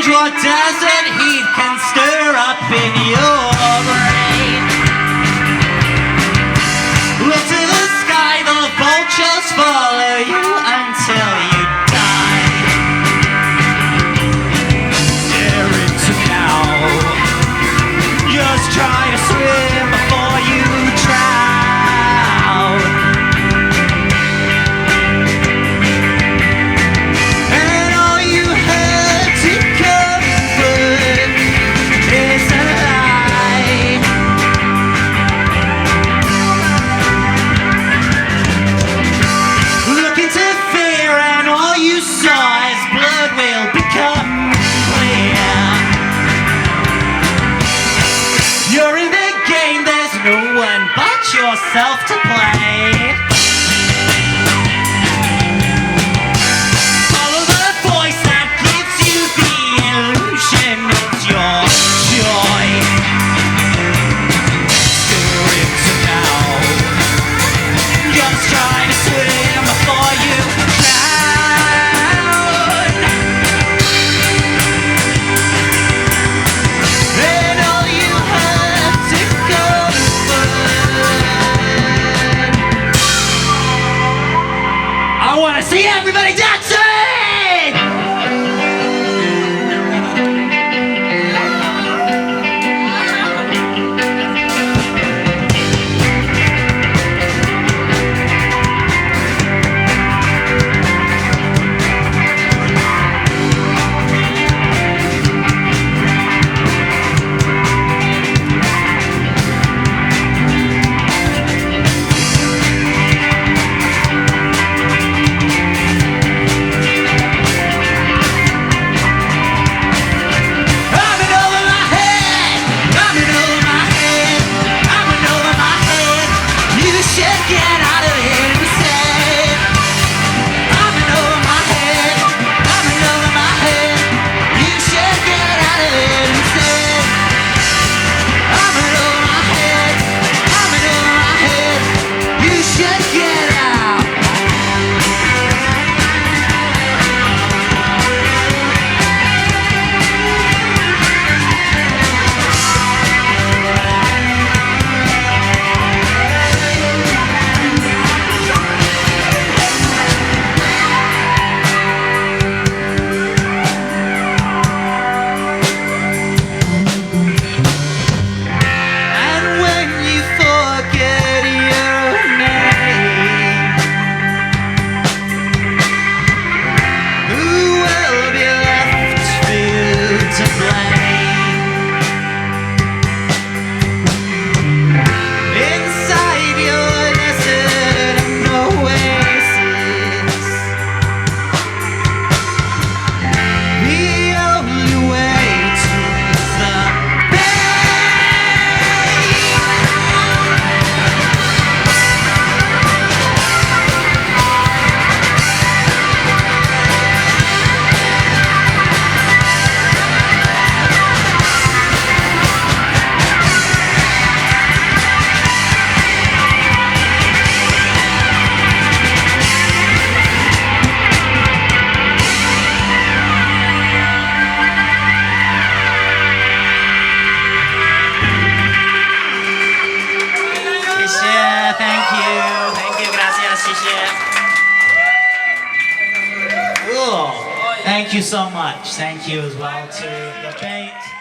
strange what desert heat can stir up in your brain. Look to the sky, the vultures follow you until you die. Stare into now. Just try to swim before you drown. And all you had to comfort is a lie. Look into fear and all you saw as blood will become clear. You're in the game, there's no one but yourself to play. Follow the voice that gives you the illusion it's your choice. Stir into now. Just try to swim before you drown. And all you have to I want to see everybody dancing! Thank you so much. Thank you as well to the bait.